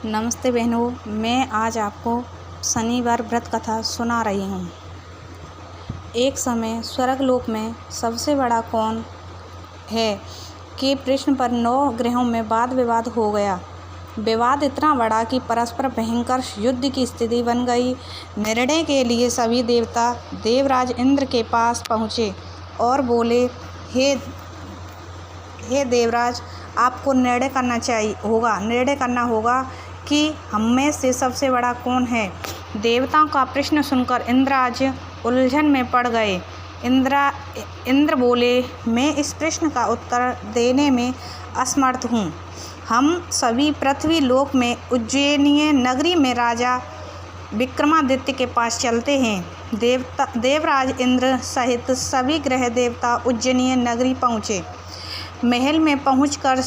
नमस्ते बहनों, मैं आज आपको शनिवार व्रत कथा सुना रही हूँ। एक समय स्वर्गलोक में सबसे बड़ा कौन है कि प्रश्न पर 9 ग्रहों में वाद विवाद हो गया। विवाद इतना बड़ा कि परस्पर भयंकर युद्ध की स्थिति बन गई। निर्णय के लिए सभी देवता देवराज इंद्र के पास पहुँचे और बोले, हे देवराज, आपको निर्णय करना होगा कि हम में से सबसे बड़ा कौन है। देवताओं का प्रश्न सुनकर इंद्राज उलझन में पड़ गए। इंद्र बोले, मैं इस प्रश्न का उत्तर देने में असमर्थ हूँ। हम सभी पृथ्वी लोक में उज्जैनीय नगरी में राजा विक्रमादित्य के पास चलते हैं। देवराज इंद्र सहित सभी ग्रह देवता उज्जैनीय नगरी पहुँचे। महल में पहुंचकर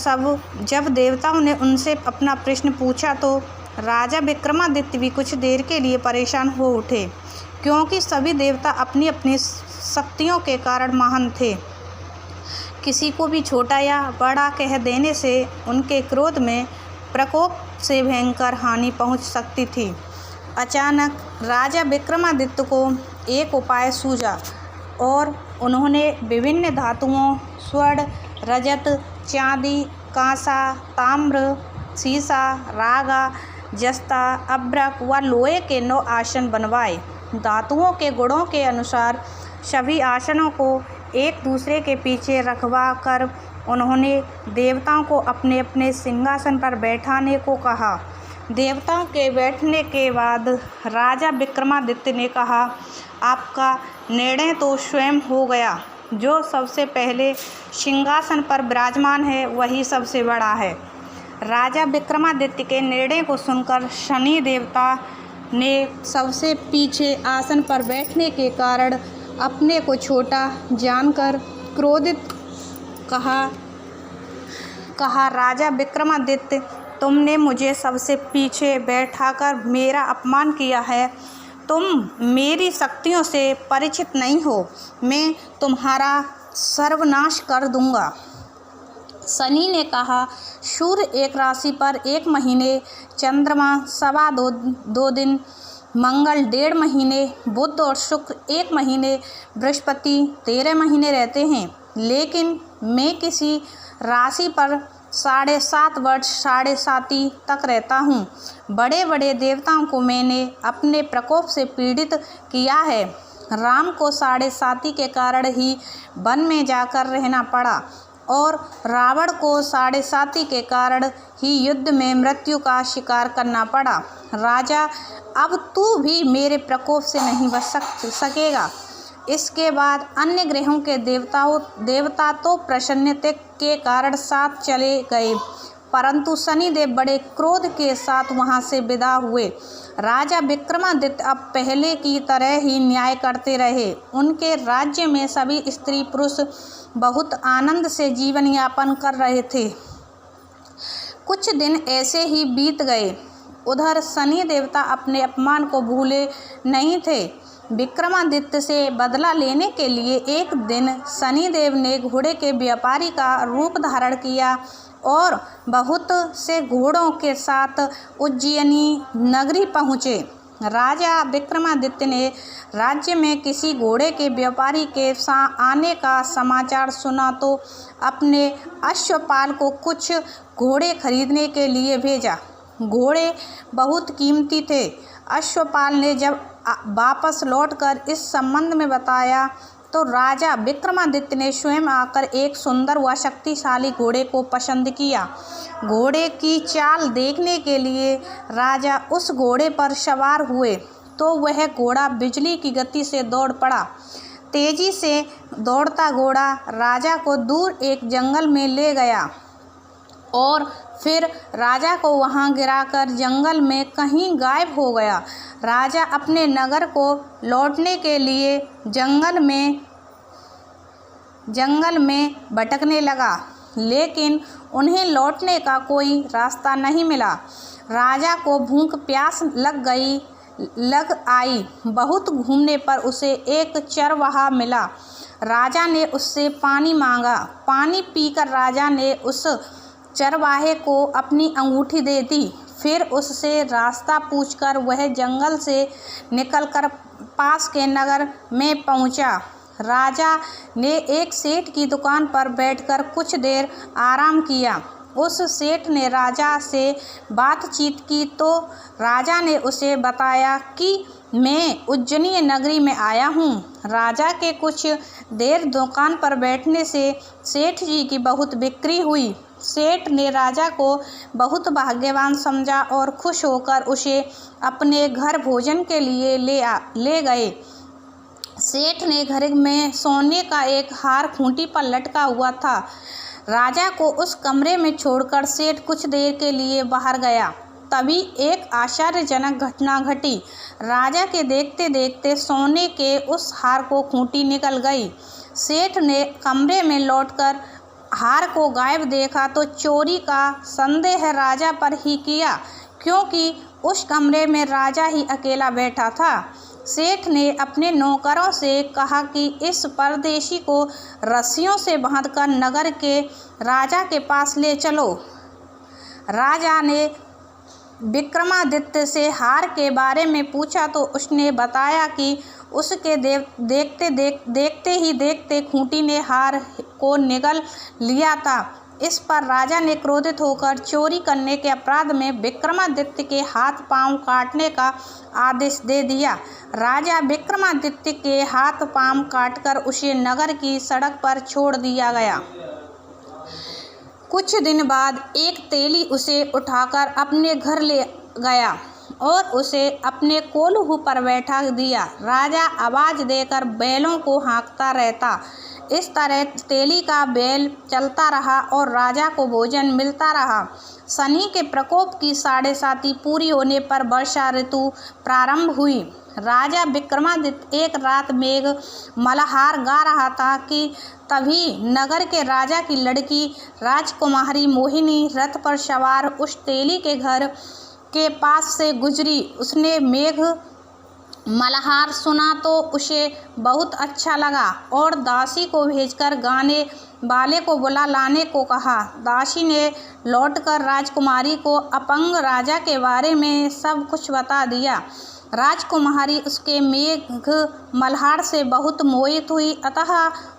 जब देवताओं ने उनसे अपना प्रश्न पूछा तो राजा विक्रमादित्य भी कुछ देर के लिए परेशान हो उठे, क्योंकि सभी देवता अपनी अपनी शक्तियों के कारण महान थे। किसी को भी छोटा या बड़ा कह देने से उनके क्रोध में प्रकोप से भयंकर हानि पहुंच सकती थी। अचानक राजा विक्रमादित्य को एक उपाय सूझा और उन्होंने विभिन्न धातुओं स्वर्ण, रजत, चांदी, कांसा, ताम्र, सीसा, रागा, जस्ता, अभ्रक व लोहे के 9 आसन बनवाए। धातुओं के गुणों के अनुसार सभी आसनों को एक दूसरे के पीछे रखवा कर उन्होंने देवताओं को अपने अपने सिंहासन पर बैठाने को कहा। देवताओं के बैठने के बाद राजा विक्रमादित्य ने कहा, आपका निर्णय तो स्वयं हो गया। जो सबसे पहले सिंहासन पर विराजमान है वही सबसे बड़ा है। राजा विक्रमादित्य के निर्णय को सुनकर शनि देवता ने सबसे पीछे आसन पर बैठने के कारण अपने को छोटा जानकर क्रोधित कहा, राजा विक्रमादित्य, तुमने मुझे सबसे पीछे बैठाकर मेरा अपमान किया है। तुम मेरी शक्तियों से परिचित नहीं हो। मैं तुम्हारा सर्वनाश कर दूंगा। शनि ने कहा, सूर्य एक राशि पर 1 महीने, चंद्रमा 2.25 दिन, मंगल 1.5 महीने, बुध और शुक्र 1 महीने, बृहस्पति 13 महीने रहते हैं, लेकिन मैं किसी राशि पर 7.5 वर्ष 7.5 तक रहता हूँ। बड़े बड़े देवताओं को मैंने अपने प्रकोप से पीड़ित किया है। राम को 7.5 के कारण ही वन में जाकर रहना पड़ा और रावण को 7.5 के कारण ही युद्ध में मृत्यु का शिकार करना पड़ा। राजा, अब तू भी मेरे प्रकोप से नहीं बच सकेगा। इसके बाद अन्य ग्रहों के देवता तो प्रसन्नता के कारण साथ चले गए, परंतु शनिदेव बड़े क्रोध के साथ वहां से विदा हुए। राजा विक्रमादित्य अब पहले की तरह ही न्याय करते रहे। उनके राज्य में सभी स्त्री पुरुष बहुत आनंद से जीवन यापन कर रहे थे। कुछ दिन ऐसे ही बीत गए। उधर शनि देवता अपने अपमान को भूले नहीं थे। विक्रमादित्य से बदला लेने के लिए एक दिन शनिदेव ने घोड़े के व्यापारी का रूप धारण किया और बहुत से घोड़ों के साथ उज्जैनी नगरी पहुँचे। राजा विक्रमादित्य ने राज्य में किसी घोड़े के व्यापारी के आने का समाचार सुना तो अपने अश्वपाल को कुछ घोड़े खरीदने के लिए भेजा। घोड़े बहुत कीमती थे। अश्वपाल ने जब वापस लौटकर इस संबंध में बताया तो राजा विक्रमादित्य ने स्वयं आकर एक सुंदर व शक्तिशाली घोड़े को पसंद किया। घोड़े की चाल देखने के लिए राजा उस घोड़े पर सवार हुए तो वह घोड़ा बिजली की गति से दौड़ पड़ा। तेजी से दौड़ता घोड़ा राजा को दूर एक जंगल में ले गया और फिर राजा को वहां गिराकर जंगल में कहीं गायब हो गया। राजा अपने नगर को लौटने के लिए जंगल में भटकने लगा, लेकिन उन्हें लौटने का कोई रास्ता नहीं मिला। राजा को भूख प्यास लग आई। बहुत घूमने पर उसे एक चरवाहा मिला। राजा ने उससे पानी मांगा। पानी पीकर राजा ने उस चरवाहे को अपनी अंगूठी दे दी। फिर उससे रास्ता पूछकर वह जंगल से निकलकर पास के नगर में पहुंचा। राजा ने एक सेठ की दुकान पर बैठकर कुछ देर आराम किया। उस सेठ ने राजा से बातचीत की तो राजा ने उसे बताया कि मैं उज्जैनी नगरी में आया हूँ। राजा के कुछ देर दुकान पर बैठने से सेठ जी की बहुत बिक्री हुई। सेठ ने राजा को बहुत भाग्यवान समझा और खुश होकर उसे अपने घर भोजन के लिए ले गए। सेठ ने घर में सोने का एक हार खूंटी पर लटका हुआ था। राजा को उस कमरे में छोड़कर सेठ कुछ देर के लिए बाहर गया। तभी एक आश्चर्यजनक घटना घटी। राजा के देखते देखते सोने के उस हार को खूंटी निकल गई। सेठ ने कमरे में लौटकर हार को गायब देखा तो चोरी का संदेह राजा पर ही किया, क्योंकि उस कमरे में राजा ही अकेला बैठा था। सेठ ने अपने नौकरों से कहा कि इस परदेशी को रस्सियों से बांधकर नगर के राजा के पास ले चलो। राजा ने विक्रमादित्य से हार के बारे में पूछा तो उसने बताया कि उसके देखते खूंटी ने हार को निगल लिया था। इस पर राजा ने क्रोधित होकर चोरी करने के अपराध में विक्रमादित्य के हाथ पांव काटने का आदेश दे दिया। राजा विक्रमादित्य के हाथ पांव काटकर उसे नगर की सड़क पर छोड़ दिया गया। कुछ दिन बाद एक तेली उसे उठाकर अपने घर ले गया और उसे अपने कोल्हू पर बैठा दिया। राजा आवाज़ देकर बैलों को हाँकता रहता। इस तरह तेली का बैल चलता रहा और राजा को भोजन मिलता रहा। शनि के प्रकोप की 7.5 पूरी होने पर वर्षा ऋतु प्रारंभ हुई। राजा विक्रमादित्य एक रात मेघ मल्हार गा रहा था कि तभी नगर के राजा की लड़की राजकुमारी मोहिनी रथ पर सवार उस तेली के घर के पास से गुजरी। उसने मेघ मल्हार सुना तो उसे बहुत अच्छा लगा और दासी को भेजकर गाने वाले को बुला लाने को कहा। दासी ने लौटकर राजकुमारी को अपंग राजा के बारे में सब कुछ बता दिया। राजकुमारी उसके मेघ मल्हार से बहुत मोहित हुई, अतः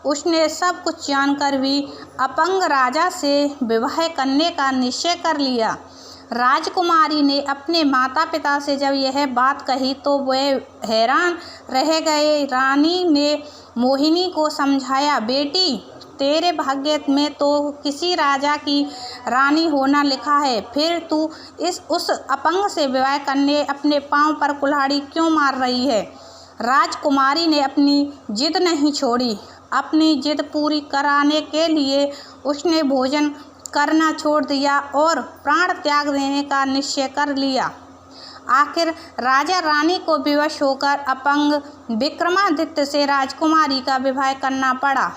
उसने सब कुछ जानकर भी अपंग राजा से विवाह करने का निश्चय कर लिया। राजकुमारी ने अपने माता पिता से जब यह बात कही तो वे हैरान रह गए। रानी ने मोहिनी को समझाया, बेटी तेरे भाग्य में तो किसी राजा की रानी होना लिखा है, फिर तू उस अपंग से विवाह करने अपने पांव पर कुल्हाड़ी क्यों मार रही है। राजकुमारी ने अपनी जिद नहीं छोड़ी। अपनी जिद पूरी कराने के लिए उसने भोजन करना छोड़ दिया और प्राण त्याग देने का निश्चय कर लिया। आखिर राजा रानी को विवश होकर अपंग विक्रमादित्य से राजकुमारी का विवाह करना पड़ा।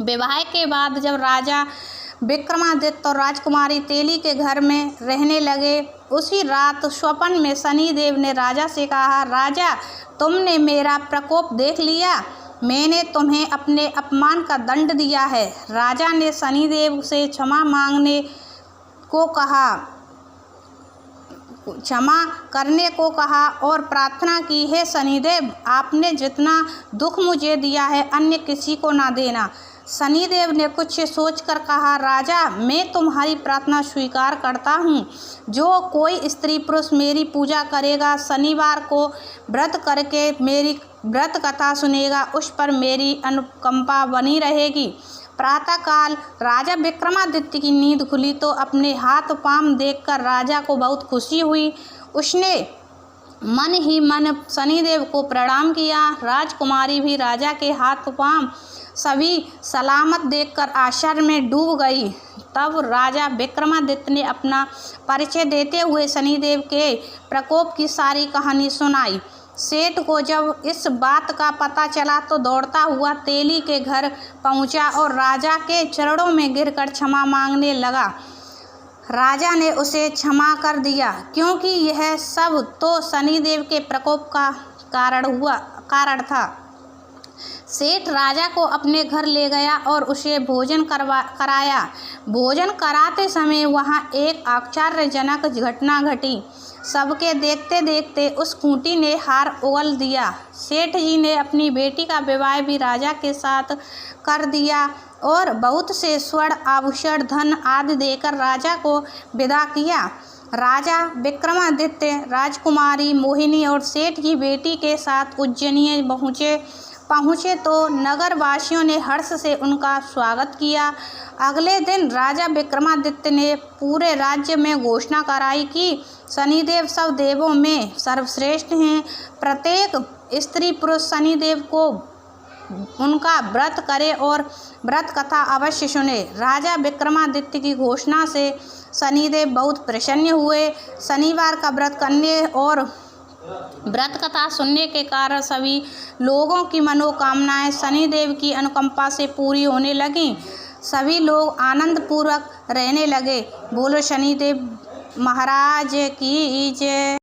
विवाह के बाद जब राजा विक्रमादित्य और राजकुमारी तेली के घर में रहने लगे, उसी रात स्वप्न में शनिदेव ने राजा से कहा, राजा तुमने मेरा प्रकोप देख लिया, मैंने तुम्हें अपने अपमान का दंड दिया है। राजा ने शनिदेव से क्षमा करने को कहा और प्रार्थना की, हे शनिदेव आपने जितना दुख मुझे दिया है अन्य किसी को ना देना। शनिदेव ने कुछ सोचकर कहा, राजा मैं तुम्हारी प्रार्थना स्वीकार करता हूँ। जो कोई स्त्री पुरुष मेरी पूजा करेगा, शनिवार को व्रत करके मेरी व्रत कथा सुनेगा, उस पर मेरी अनुकंपा बनी रहेगी। प्रातःकाल राजा विक्रमादित्य की नींद खुली तो अपने हाथ पांव देखकर राजा को बहुत खुशी हुई। उसने मन ही मन शनिदेव को प्रणाम किया। राजकुमारी भी राजा के हाथ पांव सभी सलामत देखकर आश्चर्य में डूब गई। तब राजा विक्रमादित्य ने अपना परिचय देते हुए शनिदेव के प्रकोप की सारी कहानी सुनाई। सेठ को जब इस बात का पता चला तो दौड़ता हुआ तेली के घर पहुंचा और राजा के चरणों में गिरकर क्षमा मांगने लगा। राजा ने उसे क्षमा कर दिया, क्योंकि यह सब तो शनिदेव के प्रकोप का कारण था। सेठ राजा को अपने घर ले गया और उसे भोजन कराया। भोजन कराते समय वहाँ एक आश्चर्यजनक घटना घटी। सबके देखते देखते उस खूंटी ने हार उगल दिया। सेठ जी ने अपनी बेटी का विवाह भी राजा के साथ कर दिया और बहुत से स्वर्ण आभूषण धन आदि देकर राजा को विदा किया। राजा विक्रमादित्य राजकुमारी मोहिनी और सेठ की बेटी के साथ उज्जैनी पहुँचे तो नगर वासियों ने हर्ष से उनका स्वागत किया। अगले दिन राजा विक्रमादित्य ने पूरे राज्य में घोषणा कराई कि शनिदेव सब देवों में सर्वश्रेष्ठ हैं। प्रत्येक स्त्री पुरुष शनिदेव को उनका व्रत करे और व्रत कथा अवश्य सुने। राजा विक्रमादित्य की घोषणा से शनिदेव बहुत प्रसन्न हुए। शनिवार का व्रत करने और व्रत कथा सुनने के कारण सभी लोगों की मनोकामनाएं शनिदेव की अनुकंपा से पूरी होने लगीं। सभी लोग आनंद पूर्वक रहने लगे। बोलो शनिदेव महाराज की जय।